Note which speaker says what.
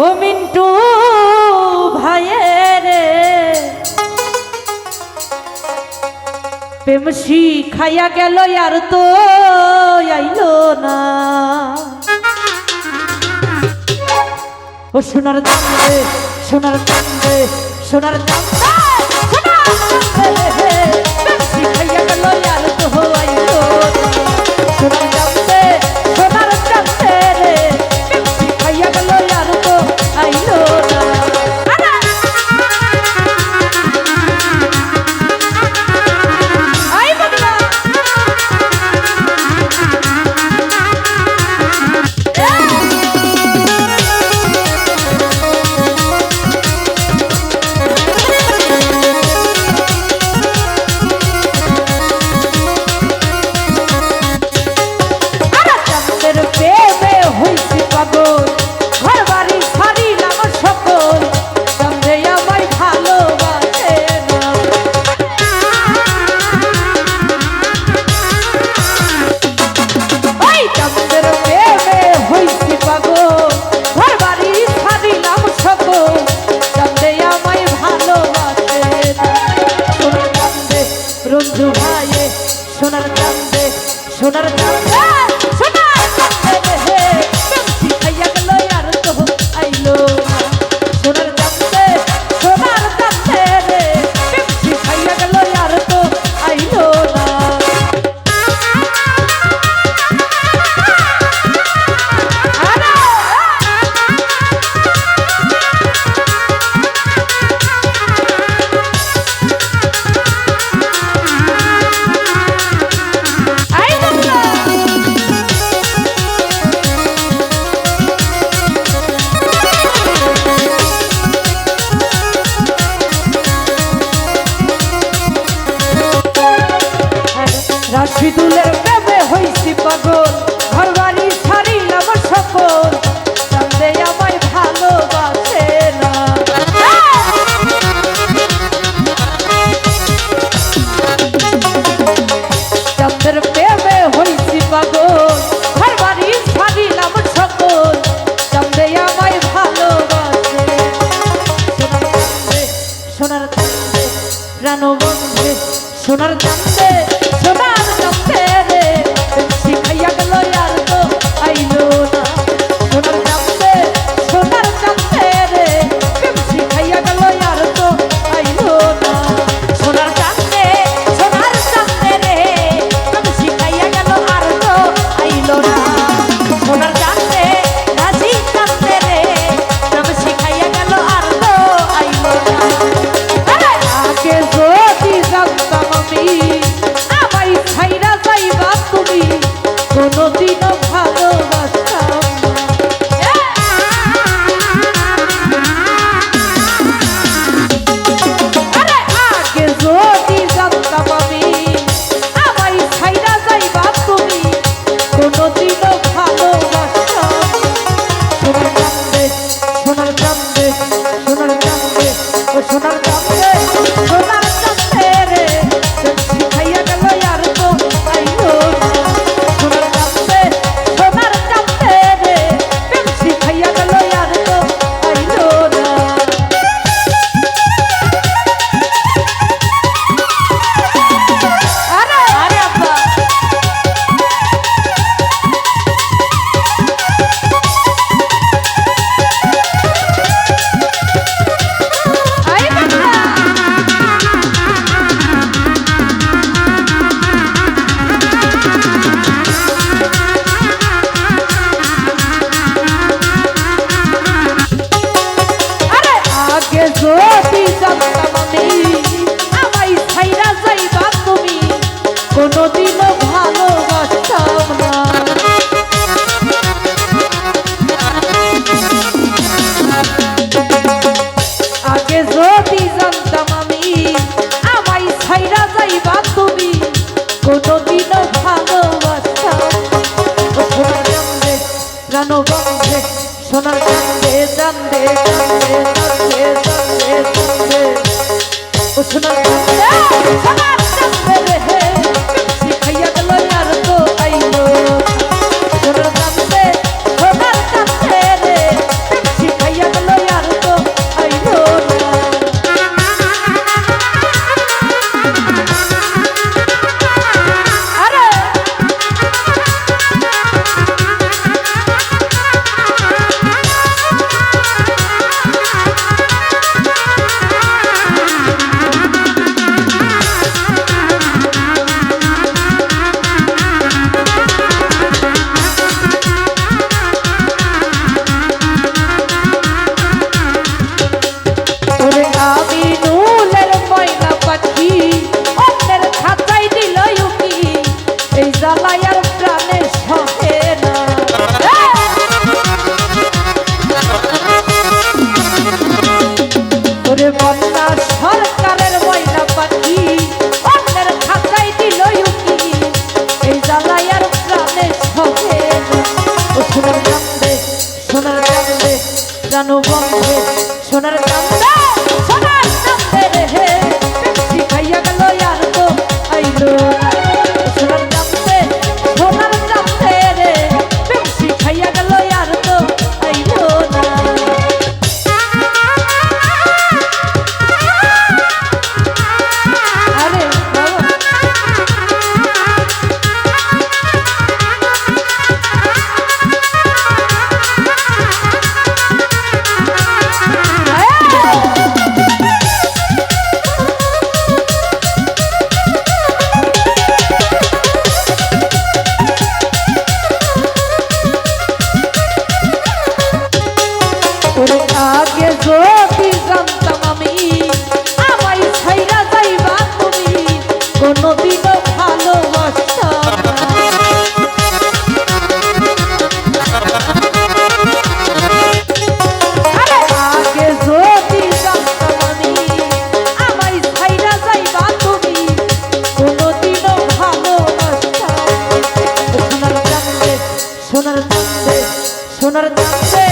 Speaker 1: ও মিন্টু ভাইয়ের প্রেম শিখাইয়া গেল আর তো আইলো না। ও সোনার চাঁদে সোনার চাঁদে সোনার চাঁদে প্রেম শিখাইয়া গেল আর তো আইলো না। সোনার চাঁদে সোনার চাঁদে রে প্রেম শিখাইয়া গেল আর তো আইলো না। রঞ্জু ভাইয়ে সোনার চাঁদে সোনার চাঁদে সোনার চাঁদে হে প্রেম শিখাইয়া গেল আর তো আইলো না। সোনার চাঁদে সোনার চাঁদে রে প্রেম শিখাইয়া গেল আর তো আইলো না। রাশিদুলের প্রেমে হইছি পাগল, ঘর বাড়ি ছাড়িলাম সকল, চাঁদে আমায় ভালোবাসে না। চাঁদের প্রেমে হইছি পাগল, ঘর বাড়ি ছাড়িলাম সকল, চাঁদে আমায় ভালোবাসে। সোনার চাঁদে প্রাণ বন্ধে সোনার চাঁদে সোনার চাঁদে রে প্রেম শিখাইয়া গেল আর তো আইলো না। সোনার চাঁদে সোনার চাঁদে রে প্রেম শিখাইয়া গেল আর তো আইলো না। সোনার চাঁদে সোনার চাঁদে রে প্রেম শিখাইয়া গেল আর তো আইলো না। সোনার চাঁদে রাজি চাঁদে রে প্রেম শিখাইয়া গেল আর তো আইলো না। আগে যদি জানতাম আমি আমায় ছাইরা যাইবা তুমি, কোনদিনও ভালোবাসতাম না। আরে আগে যদি জানতাম আমি আমায় ছাইরা যাইবা তুমি, কোনদিনও ভালোবাসতাম। সোনার চাঁদে সোনার চাঁদে সোনার চাঁদে ও সোনার চাঁদে সোনার চাঁদে রে প্রেম শিখাইয়া গেল আর তো আইলো না। সোনার চাঁদে সোনার চাঁদে রে প্রেম শিখাইয়া গেল আর তো আইলো না। আরে আরে আব্বা আই বাবা আরে আগে যদি জানতাম আমি আমায় ছাইরা যাইবা তুমি, কোনদিনও ভালোবাসতাম না। আগে যদি জানতাম আমি আমায় ছাইরা যাইবা তুমি, কোনদিনও ভালোবাসতাম। ও সোনার চাঁদে প্রাণ বন্ধে সোনার চাঁদে চাঁদে চাঁদে চাঁদে চাঁদে চাঁদে ও সোনার চাঁদে সোনার চাঁদে রে প্রেম শিখাইয়া গেল আর তো আইলো না। সোনার চাঁদে সোনার চাঁদে রে প্রেম শিখাইয়া বন্ধে সোনার চান্দে রে বেশি খাইয়া গেল আর তো আইলো না সোনার চান্দে রে বেশি খাইয়া গেল আর তো আইলো না আরে বাবা ওরে আগে যদি জানতাম আমি আমায় ছাইরা যাইবা তুমি কোনোদিনও ভালোবাসতাম না। আরে আগে যদি জানতাম আমি আমায় ছাইরা যাইবা তুমি কোনোদিনও ভালোবাসতাম না। সোনার চান্দে সোনার চান্দে